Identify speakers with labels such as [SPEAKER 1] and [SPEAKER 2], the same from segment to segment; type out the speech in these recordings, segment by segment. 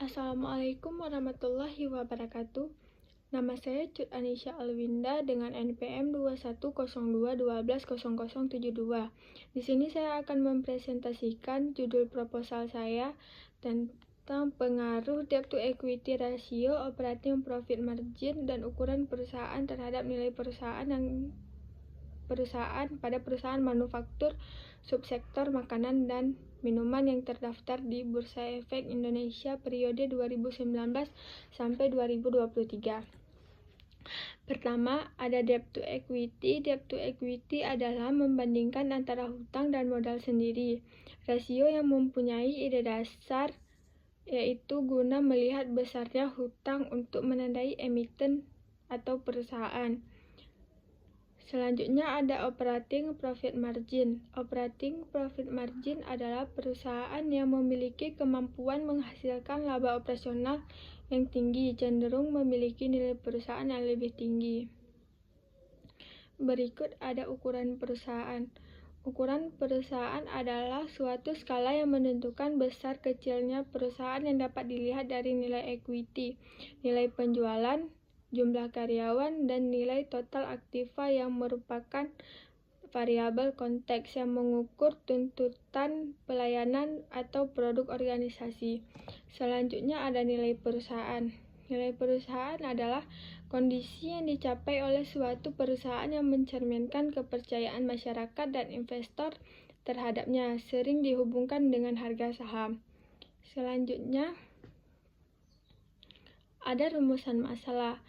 [SPEAKER 1] Assalamualaikum warahmatullahi wabarakatuh. Nama saya Cut Anisha Alwinda dengan NPM 2102120072. Di sini saya akan mempresentasikan judul proposal saya tentang pengaruh debt to equity ratio, operating profit margin, dan ukuran perusahaan terhadap nilai perusahaan pada perusahaan manufaktur subsektor makanan dan minuman yang terdaftar di Bursa Efek Indonesia periode 2019 sampai 2023. Pertama, ada debt to equity. Debt to equity adalah membandingkan antara hutang dan modal sendiri. Rasio yang mempunyai ide dasar yaitu guna melihat besarnya hutang untuk menandai emiten atau perusahaan. Selanjutnya ada operating profit margin. Operating profit margin adalah perusahaan yang memiliki kemampuan menghasilkan laba operasional yang tinggi, cenderung memiliki nilai perusahaan yang lebih tinggi. Berikut ada ukuran perusahaan. Ukuran perusahaan adalah suatu skala yang menentukan besar kecilnya perusahaan yang dapat dilihat dari nilai equity, nilai penjualan, jumlah karyawan, dan nilai total aktiva yang merupakan variabel konteks yang mengukur tuntutan pelayanan atau produk organisasi. Selanjutnya ada nilai perusahaan. Nilai perusahaan adalah kondisi yang dicapai oleh suatu perusahaan yang mencerminkan kepercayaan masyarakat dan investor terhadapnya, sering dihubungkan dengan harga saham. Selanjutnya ada rumusan masalah.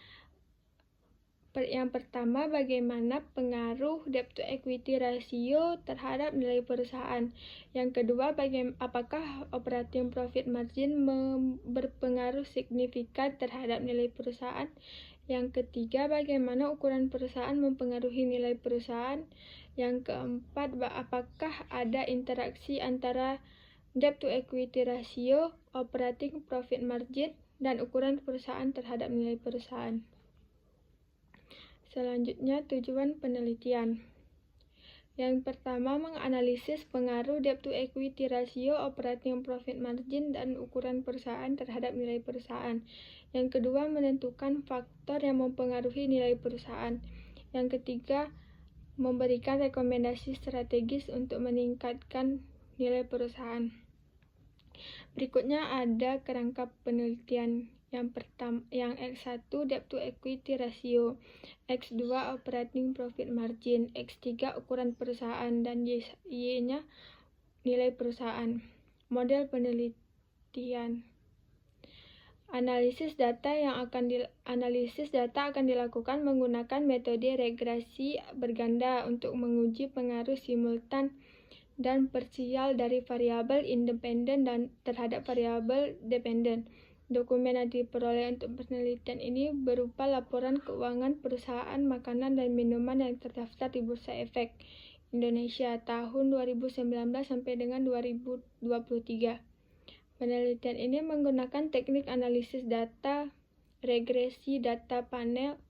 [SPEAKER 1] Yang pertama, bagaimana pengaruh debt to equity ratio terhadap nilai perusahaan. Yang kedua, apakah operating profit margin berpengaruh signifikan terhadap nilai perusahaan. Yang ketiga, bagaimana ukuran perusahaan mempengaruhi nilai perusahaan. Yang keempat, apakah ada interaksi antara debt to equity ratio, operating profit margin, dan ukuran perusahaan terhadap nilai perusahaan. Selanjutnya, tujuan penelitian. Yang pertama, menganalisis pengaruh debt to equity ratio, operating profit margin, dan ukuran perusahaan terhadap nilai perusahaan. Yang kedua, menentukan faktor yang mempengaruhi nilai perusahaan. Yang ketiga, memberikan rekomendasi strategis untuk meningkatkan nilai perusahaan. Berikutnya ada kerangka penelitian. Yang X1 debt to equity ratio, X2 operating profit margin, X3 ukuran perusahaan, dan Y-nya nilai perusahaan. Model penelitian. Analisis data akan dilakukan menggunakan metode regresi berganda untuk menguji pengaruh simultan dan parsial dari variabel independen dan terhadap variabel dependen. Dokumen yang diperoleh untuk penelitian ini berupa laporan keuangan perusahaan makanan dan minuman yang terdaftar di Bursa Efek Indonesia tahun 2019 sampai dengan 2023. Penelitian ini menggunakan teknik analisis data, regresi data panel,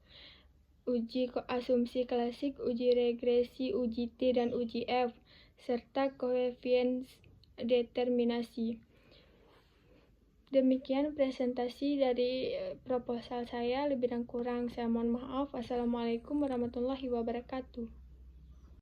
[SPEAKER 1] uji asumsi klasik, uji regresi, uji T dan uji F, serta koefisien determinasi. Demikian presentasi dari proposal saya, lebih dan kurang saya mohon maaf. Wassalamualaikum warahmatullahi wabarakatuh.